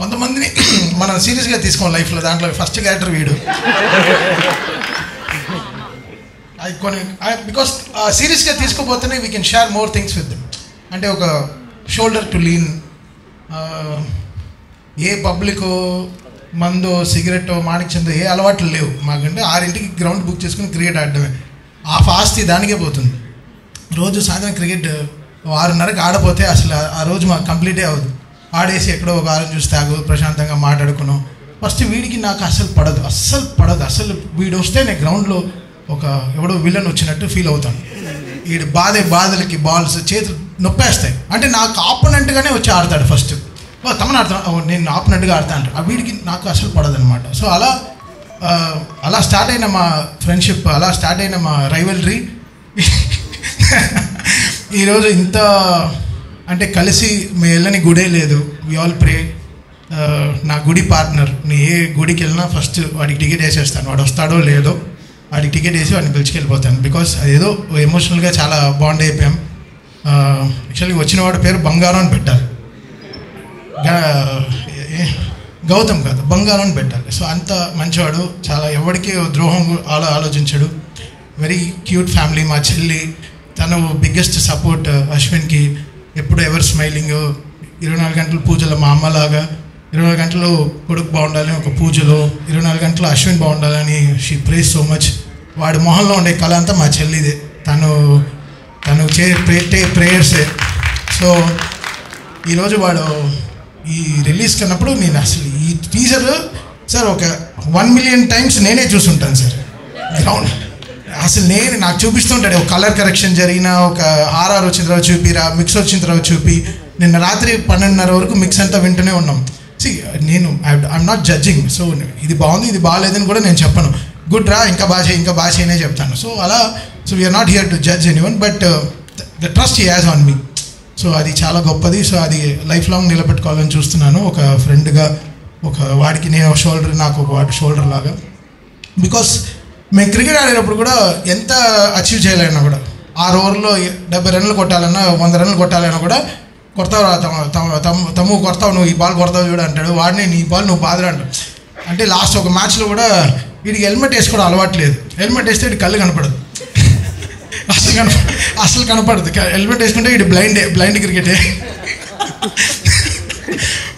కొంతమందిని మనం సీరియస్గా తీసుకోం లైఫ్లో, దాంట్లో ఫస్ట్ క్యారెక్టర్ వీడు. అది కొన్ని బికాస్ సీరియస్గా తీసుకోపోతేనే we can share more things with them. అంటే ఒక షోల్డర్ టు లీన్. ఏ పబ్లిక్ మందో సిగరెట్టో మాణిక్చందో ఏ అలవాట్లు లేవు మాకంటే. 6ంటికి గ్రౌండ్ బుక్ చేసుకుని క్రికెట్ ఆడడమే. ఆస్తి దానికే పోతుంది. రోజు సాయంత్రం క్రికెట్ 6:30కి ఆడపోతే అసలు ఆ రోజు మాకు కంప్లీటే అవ్వదు. ఆడేసి ఎక్కడో ఒక ఆరం చూసి తాగు ప్రశాంతంగా మాట్లాడుకున్నాం. ఫస్ట్ వీడికి నాకు అస్సలు పడదు. అసలు వీడు వస్తే నేను గ్రౌండ్లో ఒక ఎవడో విలన్ వచ్చినట్టు ఫీల్ అవుతాను. వీడు బాధలకి బాల్స్ చేతులు నొప్పేస్తాయి. అంటే నాకు ఆపోనెంట్గానే వచ్చి ఆడతాడు ఫస్ట్. తమను ఆడతాను, నేను ఆపోనెంట్గా ఆడతాను. ఆ వీడికి నాకు అసలు పడదనమాట. సో అలా స్టార్ట్ అయిన మా ఫ్రెండ్షిప్, అలా స్టార్ట్ అయిన మా రైవల్రీ ఈరోజు ఇంత అంటే కలిసి మేము వెళ్ళని గుడే లేదు. We all pray. నా గుడి పార్ట్నర్, నేను ఏ గుడికి వెళ్ళినా ఫస్ట్ వాడికి టికెట్ వేసేస్తాను. వాడు వస్తాడో లేదో వాడికి టికెట్ వేసి వాడిని పిలిచికెళ్ళిపోతాను. బికాస్ అదేదో ఎమోషనల్గా చాలా బాండ్ అయిపోయాం. యాక్చువల్లీ వచ్చిన వాడి పేరు బంగారం అని పెట్టాలి, గౌతమ్ కాదు బంగారం అని పెట్టాలి. సో అంత మంచివాడు, చాలా ఎవరికి ద్రోహం ఆలోచించాడు. Very cute family. మా చెల్లి తను బిగ్గెస్ట్ సపోర్ట్ అశ్విన్కి. ఎప్పుడు ఎవరు స్మైలింగ్. 24 గంటలు పూజలు మా అమ్మలాగా. 24 గంటలు కొడుకు బాగుండాలని ఒక పూజలో, 24 గంటలు అశ్విన్ బాగుండాలని షీ ప్రేస్ సో మచ్. వాడి మొహంలో ఉండే కళ అంతా మా చెల్లిదే. తను ప్రేయర్సే. సో ఈరోజు వాడు ఈ రిలీజ్ కన్నప్పుడు నేను అసలు ఈ టీజర్ సార్ ఒక 1 మిలియన్ టైమ్స్ నేనే చూసుంటాను సార్ గ్రౌండ్. అసలు నాకు చూపిస్తుంటాడు. ఒక కలర్ కరెక్షన్ జరిగిన, ఒక ఆర్ఆర్ వచ్చిన తర్వాత చూపిరా, మిక్స్ వచ్చిన తర్వాత చూపి. నిన్న రాత్రి 12:30 వరకు మిక్స్ అంతా వింటూనే ఉన్నాం. I'm not judging. సో ఇది బాగుంది ఇది బాగాలేదని కూడా నేను చెప్పను. గుడ్ రా, ఇంకా బాగా చేయనే చెప్తాను. సో అలా we are not here to judge anyone, but the trust he has on me. So అది చాలా గొప్పది. సో అది లైఫ్ లాంగ్ నిలబెట్టుకోవాలని చూస్తున్నాను. ఒక ఫ్రెండ్గా, ఒక వాడికి నేను ఒక షోల్డర్, నాకు ఒక వాడి షోల్డర్ లాగా. బికాస్ మేము క్రికెట్ ఆడేటప్పుడు కూడా ఎంత అచీవ్ చేయాలన్నా కూడా 6 ఓవర్లో 70 రన్లు కొట్టాలన్నా 100 రన్లు కొట్టాలన్నా కూడా కొడతావు తమ్ము కొడతావు, నువ్వు ఈ బాల్ కొడతావు చూడ అంటాడు. వాడిని నీ బాల్ నువ్వు బాధరా అంటాడు. అంటే లాస్ట్ ఒక మ్యాచ్లో కూడా వీడికి హెల్మెట్ వేసుకోవడం అలవాట్లేదు. హెల్మెట్ వేస్తే వీడి కళ్ళు కనపడదు, అసలు కనపడదు. హెల్మెట్ వేసుకుంటే వీడు బ్లైండ్ క్రికెటే.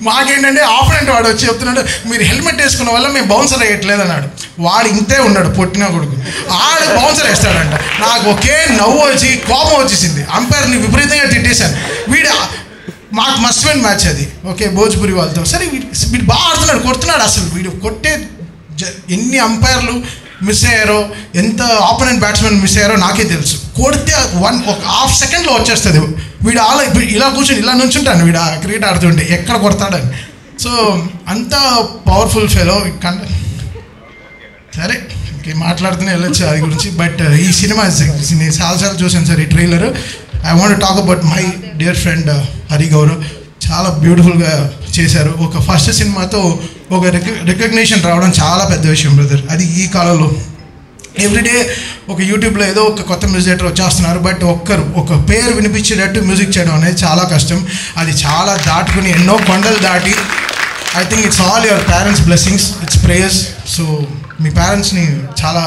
మాకేంటంటే ఆపోనెంట్ వాడు వచ్చి చెప్తున్నాడు, మీరు హెల్మెట్ వేసుకున్న వల్ల మేము బౌన్సర్ వేయట్లేదు అన్నాడు. వాడు ఇంతే ఉన్నాడు పొట్టిన కొడుకు, ఆడు బౌన్సర్ వేస్తాడంట. నాకు ఒకే నవ్వు వచ్చి కోపం వచ్చేసింది. అంపైర్ని విపరీతంగా తిట్టేశాను. వీడు మాకు మస్ట్ విన్ మ్యాచ్ అది, ఓకే భోజ్పురి వాళ్ళతో. సరే వీడు బాగా ఆడుతున్నాడు, కొడుతున్నాడు. అసలు వీడు కొట్టే ఎన్ని అంపైర్లు మిస్ అయ్యారో, ఎంత ఆపోనెంట్ బ్యాట్స్మెన్ మిస్ అయ్యారో నాకే తెలుసు. కొడితే ఒక హాఫ్ సెకండ్లో వచ్చేస్తుంది. వీడు ఇలా కూర్చొని ఇలా నుంచుంటాను వీడు క్రికెట్ ఆడుతుంటే ఎక్కడ కొడతాడని. సో అంత పవర్ఫుల్ ఫెలో. సరే మాట్లాడుతూనే వెళ్ళొచ్చు అది గురించి. బట్ ఈ సినిమా నేను చాలాసార్లు చూసాను సార్ ఈ trailer. I want talk about my dear friend Hari Gaurav. చాలా బ్యూటిఫుల్గా చేశారు. ఒక ఫస్ట్ సినిమాతో ఒక రికగ్నిషన్ రావడం చాలా పెద్ద విషయం బ్రదర్. అది ఈ కాలంలో ఎవ్రీడే ఒక యూట్యూబ్లో ఏదో ఒక కొత్త మ్యూజిక్ డైరెక్టర్ వచ్చేస్తున్నారు. బట్ ఒక పేరు వినిపించేటట్టు మ్యూజిక్ చేయడం అనేది చాలా కష్టం. అది చాలా దాటుకుని ఎన్నో కొండలు దాటి, I think it's all your parents blessings, it's prayers. So మీ పేరెంట్స్ని చాలా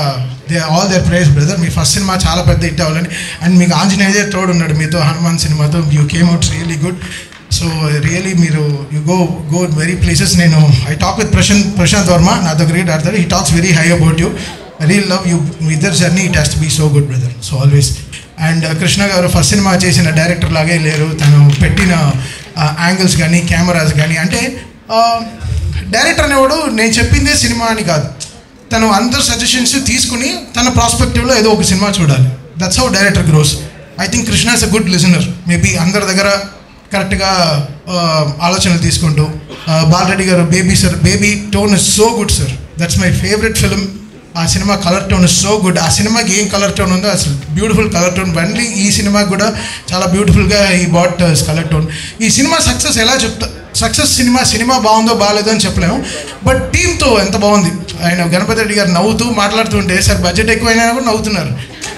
ఆల్ దేర్ ప్రేయర్స్ బ్రదర్. మీ ఫస్ట్ సినిమా చాలా పెద్ద హిట్ అవ్వాలని. అండ్ మీకు ఆంజనేయ తోడు ఉన్నాడు మీతో, హనుమాన్ సినిమాతో. You came out really good. So really మీరు యూ గో వెరీ ప్లేసెస్. నేను I talk with Prashanth Varma, నాతో గ్రేట్ ఆడతాడు. He talks very high about you. Real love you. మీ ఇద్దరు journey it has to be so good brother. So always. And Krishna garu first cinema చేసిన director లాగే లేరు. తను పెట్టిన యాంగిల్స్ కానీ కెమెరాస్ కానీ, అంటే డైరెక్టర్ అనేవాడు నేను చెప్పిందే సినిమా అని కాదు, తను అందరు సజెషన్స్ తీసుకుని తన ప్రాస్పెక్టివ్లో ఏదో ఒక సినిమా చూడాలి. That's how director grows. I think Krishna is a good listener. Maybe అందరి దగ్గర కరెక్ట్గా ఆలోచనలు తీసుకుంటూ. Balareddy garu baby tone is so good sir. That's my favourite film. ఆ cinema colour tone is so good. ఆ సినిమాకి ఏం కలర్ టోన్ ఉందో అసలు బ్యూటిఫుల్ కలర్ టోన్. బండ్లీ ఈ సినిమాకి కూడా చాలా బ్యూటిఫుల్గా ఈ బాట్ కలర్ టోన్. ఈ సినిమా సక్సెస్ ఎలా సక్సెస్ సినిమా బాగుందో బాగాలేదో అని చెప్పలేము. బట్ టీంతో ఎంత బాగుంది. ఆయన గణపతి రెడ్డి గారు నవ్వుతూ మాట్లాడుతుంటే సార్ బడ్జెట్ ఎక్కువైనా కూడా నవ్వుతున్నారు.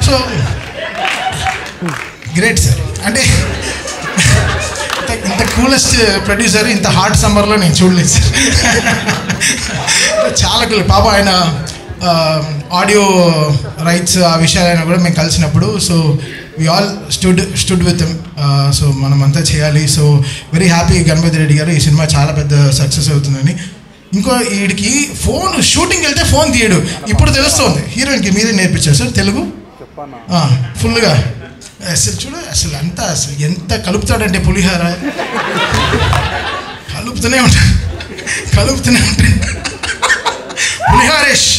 So great sir. అంటే ఇంత కూలెస్ట్ ప్రొడ్యూసర్ ఇంత హాట్ సమ్మర్లో నేను చూడలేదు సార్. చాలా కూల్. పాప ఆయన ఆడియో రైట్స్ ఆ విషయాలైనా కూడా మేము కలిసినప్పుడు so we all stood with him. So మనమంతా చేయాలి. So very happy Ganapathi Reddy గారు ఈ సినిమా చాలా పెద్ద సక్సెస్ అవుతుందని. ఇంకో వీడికి ఫోన్ షూటింగ్కి వెళ్తే ఫోన్ తీయడు. ఇప్పుడు తెలుస్తుంది హీరోయిన్కి మీదే నేర్పించారు సార్ తెలుగు ఫుల్గా. అసలు చూడు అసలు అంతా అసలు ఎంత కలుపుతాడంటే పులిహార కలుపుతూనే ఉంటాడు పులిహారేష్.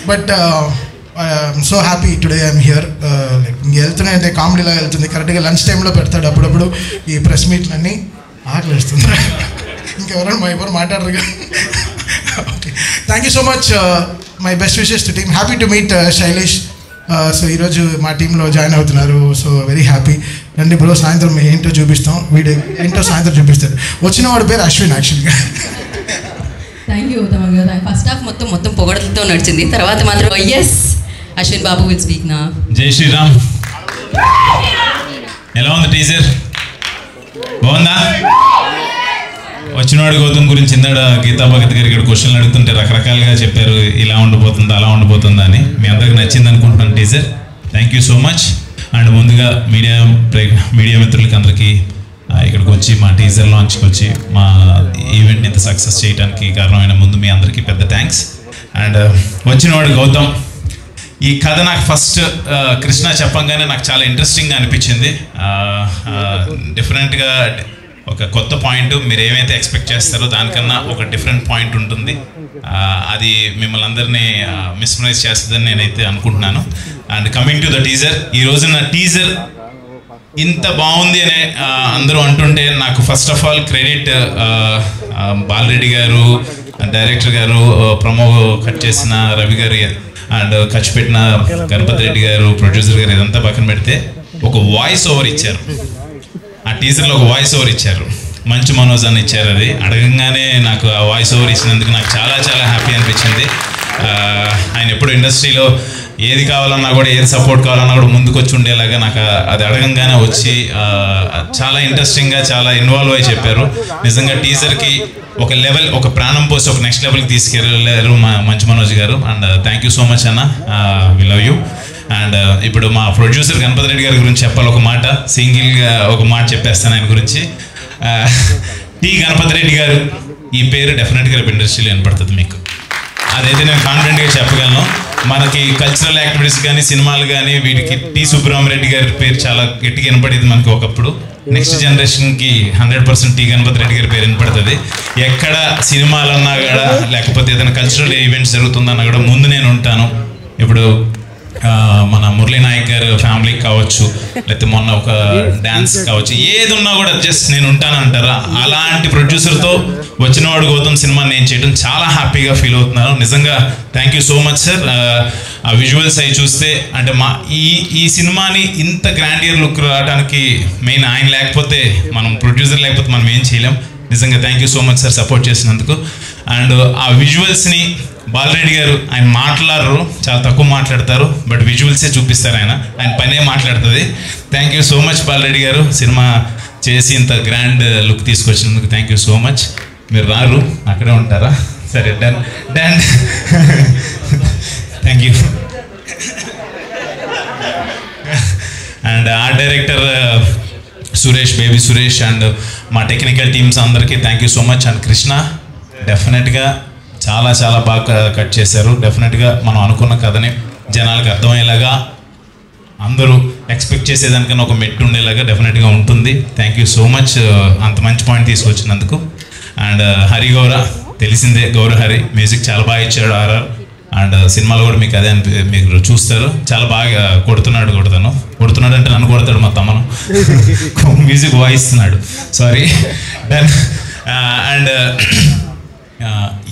But I'm so happy today I'm here. Like ఇంక వెళ్తున్నాయంటే కామెడీలాగా వెళ్తుంది. కరెక్ట్గా లంచ్ టైంలో పెడతాడు అప్పుడప్పుడు ఈ ప్రెస్ మీట్లన్నీ. ఆకలి వేస్తుంది. ఇంకెవరైనా ఎవరు మాట్లాడరు కదా. Okay, thank you so much. My best wishes to team. Happy to meet Shailesh. So ఈరోజు మా టీంలో జాయిన్ అవుతున్నారు. So very happy. రండి బ్రో, సాయంత్రం ఏంటో చూపిస్తాం. వీడు ఏంటో సాయంత్రం చూపిస్తాడు. వచ్చిన వాడి పేరు అశ్విన్ యాక్చువల్గా. థ్యాంక్ యూ ఉత్తమ గారు. ఫస్ట్ హాఫ్ మొత్తం పొగడలతో నడిచింది. తర్వాత మాత్రం S Ashwin Babu will speak నా. జై శ్రీరామ్. ఎలా ఉంది టీజర్? బాగుందా? వచ్చినవాడు గౌతమ్ గురించి ఇందాడ గీతా భగత్ గారు ఇక్కడ క్వశ్చన్లు అడుగుతుంటే రకరకాలుగా చెప్పారు, ఇలా ఉండిపోతుందా అలా ఉండిపోతుందా అని. మీ అందరికి నచ్చింది అనుకుంటున్నాను teaser. Thank you so much. And ముందుగా మీడియా మిత్రులకి అందరికీ ఇక్కడికి వచ్చి మా టీజర్ లాంచ్కి వచ్చి మా ఈవెంట్ని ఇంత సక్సెస్ చేయడానికి కారణమైన ముందు మీ అందరికీ పెద్ద థ్యాంక్స్. అండ్ వచ్చినవాడు గౌతమ్, ఈ కథ నాకు ఫస్ట్ కృష్ణ చెప్పంగానే నాకు చాలా ఇంట్రెస్టింగ్గా అనిపించింది. డిఫరెంట్గా ఒక కొత్త పాయింట్, మీరు ఏమైతే ఎక్స్పెక్ట్ చేస్తారో దానికన్నా ఒక డిఫరెంట్ పాయింట్ ఉంటుంది. అది మిమ్మల్ని అందరినీ మిస్మరైజ్ చేస్తుందని నేనైతే అనుకుంటున్నాను. And coming to the teaser, ఈ రోజున టీజర్ ఇంత బాగుంది అని అందరూ అంటుంటే నాకు first of all credit Bala Reddy గారు, డైరెక్టర్ గారు, ప్రమో కట్ చేసిన రవి గారు అండ్ ఖర్చు పెట్టిన గణపతి రెడ్డి గారు, ప్రొడ్యూసర్ గారు, ఇదంతా పక్కన పెడితే ఒక వాయిస్ ఓవర్ ఇచ్చారు. ఆ టీజర్లో ఒక వాయిస్ ఓవర్ ఇచ్చారు, మంచు మనోజ్ అని ఇచ్చారు. అది అడగంగానే నాకు ఆ వాయిస్ ఓవర్ ఇచ్చినందుకు నాకు చాలా చాలా హ్యాపీ అనిపించింది. ఆయన ఎప్పుడు ఇండస్ట్రీలో ఏది కావాలన్నా కూడా, ఏది సపోర్ట్ కావాలన్నా కూడా ముందుకు వచ్చి ఉండేలాగా నాకు అది అడగంగానే వచ్చి చాలా ఇంట్రెస్టింగ్గా చాలా ఇన్వాల్వ్ అయ్యి చెప్పారు. నిజంగా టీజర్కి ఒక లెవెల్, ఒక ప్రాణం పోసి ఒక నెక్స్ట్ లెవెల్కి తీసుకెళ్ళారు మా మంచు మనోజ్ గారు. And thank you so much అన్న, వి లవ్ యూ. అండ్ ఇప్పుడు మా ప్రొడ్యూసర్ గణపతి రెడ్డి గారి గురించి చెప్పాలి. ఒక మాట సింగిల్గా ఒక మాట చెప్పేస్తాను ఆయన గురించి. టి గణపతి రెడ్డి గారు ఈ పేరు డెఫినెట్గా రేపు ఇండస్ట్రీలో వినపడుతుంది మీకు. అదైతే నేను కాన్ఫిడెంట్గా చెప్పగలను. మనకి కల్చరల్ యాక్టివిటీస్ కానీ, సినిమాలు కానీ, వీటికి టి సుబ్రహ్మరెడ్డి గారి పేరు చాలా గట్టిగా వినపడేది మనకి ఒకప్పుడు. నెక్స్ట్ జనరేషన్కి 100% టి గణపతి రెడ్డి గారి పేరు వినపడుతుంది. ఎక్కడ సినిమాలన్నా కూడా, లేకపోతే ఏదైనా కల్చరల్ ఈవెంట్స్ జరుగుతుందన్నా కూడా ముందు నేను ఉంటాను. ఇప్పుడు మన మురళీ నాయక్ గారు ఫ్యామిలీకి కావచ్చు, లేకపోతే మొన్న ఒక డ్యాన్స్ కావచ్చు, ఏది ఉన్నా కూడా జస్ట్ నేను ఉంటాను అంటారా. అలాంటి ప్రొడ్యూసర్తో వచ్చినవాడు గౌతమ్ సినిమా నేను చేయడం చాలా హ్యాపీగా ఫీల్ అవుతున్నాను. నిజంగా thank you so much sir. ఆ విజువల్స్ అవి చూస్తే అంటే ఈ సినిమాని ఇంత గ్రాండియర్ లుక్ రావడానికి మెయిన్ ఆయన లేకపోతే, మనం ప్రొడ్యూసర్ లేకపోతే మనం ఏం చేయలేం. నిజంగా thank you so much sir support చేసినందుకు. అండ్ ఆ విజువల్స్ని బాలరెడ్డి గారు ఆయన మాట్లాడరు, చాలా తక్కువ మాట్లాడతారు, బట్ విజువల్సే చూపిస్తారు. ఆయన పనే మాట్లాడుతుంది. Thank you so much Balareddy garu, cinema చేసి ఇంత గ్రాండ్ లుక్ తీసుకొచ్చినందుకు థ్యాంక్ యూ సో మచ్. మీరు రారు, అక్కడే ఉంటారా? సరే, done done. Thank you. And art director Suresh, baby Suresh, and మా టెక్నికల్ టీమ్స్ అందరికీ thank you so much. And Krishna డెఫినెట్గా చాలా చాలా బాగా కట్ చేశారు. డెఫినెట్గా మనం అనుకున్న కథని జనాలకు అర్థమయ్యేలాగా, అందరూ ఎక్స్పెక్ట్ చేసేదానికన్నా ఒక మెట్టు ఉండేలాగా డెఫినెట్గా ఉంటుంది. థ్యాంక్ యూ సో మచ్ అంత మంచి పాయింట్ తీసుకొచ్చినందుకు. అండ్ హరి గౌర, తెలిసిందే గౌర హరి, మ్యూజిక్ చాలా బాగా ఇచ్చాడు ఆర్ఆర్. అండ్ సినిమాలో కూడా మీకు అదే మీరు చూస్తారు, చాలా బాగా కొడుతున్నాడు అంటే నన్ను కొడతాడు మా తమ్మను. మ్యూజిక్ వాయిస్తున్నాడు, సారీ. డన్. అండ్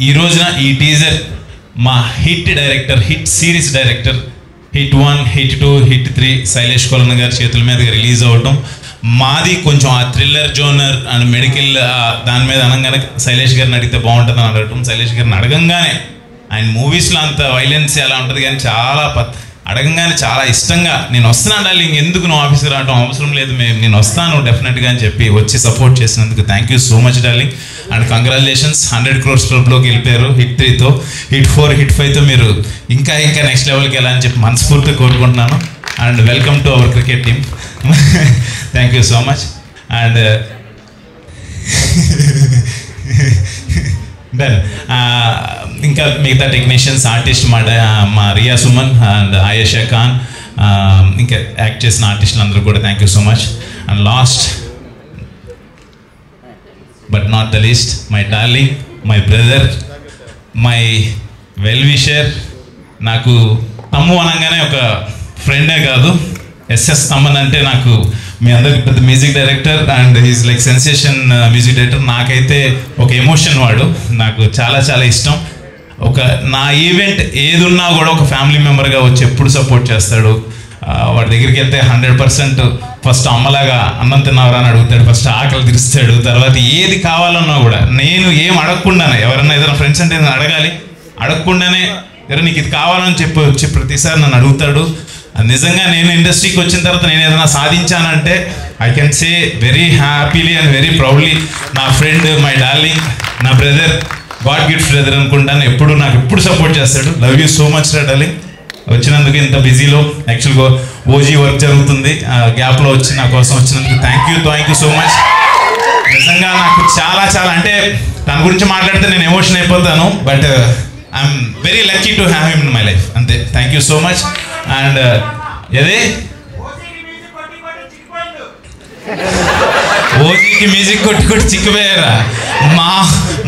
ఈ రోజున ఈ టీజర్ మా hit director, hit series director, hit 1, hit 2, hit 3 Sailesh Kolanu గారి చేతుల మీదుగా రిలీజ్ అవ్వటం, మాది కొంచెం ఆ థ్రిల్లర్ జోనర్ అండ్ మెడికల్ దాని మీద అనగానే శైలేష్ గారిని అడిగితే బాగుంటుంది అని అడగటం, శైలేష్ గారిని అడగంగానే ఆయన మూవీస్లో అంత వైలెన్స్ ఎలా ఉంటుంది కానీ అడగంగానే చాలా ఇష్టంగా నేను వస్తున్నాను డార్లింగ్, ఎందుకు నువ్వు ఆఫీస్కి రావడం అవసరం లేదు, నేను వస్తాను డెఫినెట్గా అని చెప్పి వచ్చి సపోర్ట్ చేసినందుకు thank you so much darling. And congratulations, 100 crores క్లబ్లోకి వెళ్ళిపోయారు. హిట్ 3తో, హిట్ 4, హిట్ 5తో మీరు ఇంకా నెక్స్ట్ లెవెల్కి వెళ్ళాలని చెప్పి మనస్ఫూర్తిగా కోరుకుంటున్నాను. And welcome to our cricket team. Thank you so much. And done. ఇంకా మిగతా టెక్నీషియన్స్, ఆర్టిస్ట్ మా రియా సుమన్ అండ్ ఆయేషా ఖాన్, ఇంకా యాక్ట్ చేసిన ఆర్టిస్టులు అందరూ కూడా thank you so much. And last but not the least, my darling, my brother, my well wisher. నాకు తమ్ము అనగానే ఒక ఫ్రెండే కాదు, ఎస్ఎస్ తమ్మన్ అంటే నాకు మీ అందరికి పెద్ద music director and is like sensation music director. నాకైతే ఒక ఎమోషన్ వాడు, నాకు చాలా చాలా ఇష్టం. ఒక నా ఈవెంట్ ఏది ఉన్నా కూడా ఒక ఫ్యామిలీ మెంబర్గా వచ్చి ఎప్పుడు సపోర్ట్ చేస్తాడు. వాడి దగ్గరికి వెళ్తే 100% ఫస్ట్ అమ్మలాగా అన్నం తిన్నావరా అని అడుగుతాడు, ఫస్ట్ ఆకలి తీరుస్తాడు, తర్వాత ఏది కావాలన్నా కూడా నేను ఏం అడగకుండానే, ఎవరన్నా ఏదైనా ఫ్రెండ్స్ అంటే నేను అడగకుండానే నీకు ఇది కావాలని చెప్పి వచ్చి ప్రతిసారి నన్ను అడుగుతాడు. నిజంగా నేను ఇండస్ట్రీకి వచ్చిన తర్వాత నేను ఏదైనా సాధించానంటే I can say very happily and very proudly నా ఫ్రెండ్, మై డార్లింగ్, నా బ్రదర్, గాడ్ గిఫ్ట్ బ్రదర్ అనుకుంటాను. నాకు ఎప్పుడు సపోర్ట్ చేస్తాడు. లవ్ యూ సో మచ్ రా డార్లింగ్. వచ్చినందుకు ఇంత బిజీలో యాక్చువల్గా ఓజీ వర్క్ జరుగుతుంది, గ్యాప్లో వచ్చి నా కోసం వచ్చినందుకు థ్యాంక్ యూ సో మచ్. నిజంగా నాకు చాలా చాలా అంటే తన గురించి మాట్లాడితే నేను ఎమోషన్ అయిపోతాను, but I'm very lucky to have him in my life. అంతే, thank you so much. And అదే ఓజీకి మ్యూజిక్ కొట్టి చిక్కిపోయారా?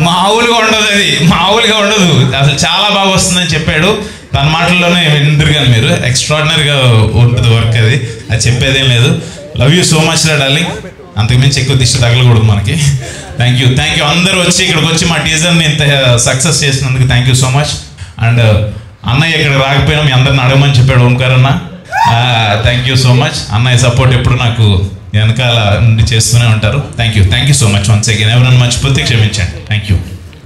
మామూలుగా ఉండదు, అది మామూలుగా ఉండదు, అసలు చాలా బాగా వస్తుందని చెప్పాడు. తన మాటల్లోనే వింటారు కానీ మీరు, ఎక్స్ట్రాడినరీగా ఉంటుంది వర్క్, అది చెప్పేదేం లేదు. లవ్ యూ సో మచ్ రా డార్లింగ్. అంతకుమించి ఎక్కువ దిష్టి తగలకూడదు మనకి. థ్యాంక్ యూ అందరూ వచ్చి ఇక్కడికి వచ్చి మా టీజర్ని ఇంత సక్సెస్ చేసినందుకు thank you so much. And అన్నయ్య ఇక్కడికి రాకపోయినా మీ అందరిని అడగమని చెప్పాడు ఓంకార్ అన్న. Thank you so much. అన్నయ్య సపోర్ట్ ఎప్పుడు నాకు వెనకాల నుండి చేస్తూనే ఉంటారు. Thank you so much once again. ఎవరైనా మర్చిపోతే క్షమించండి. Thank you.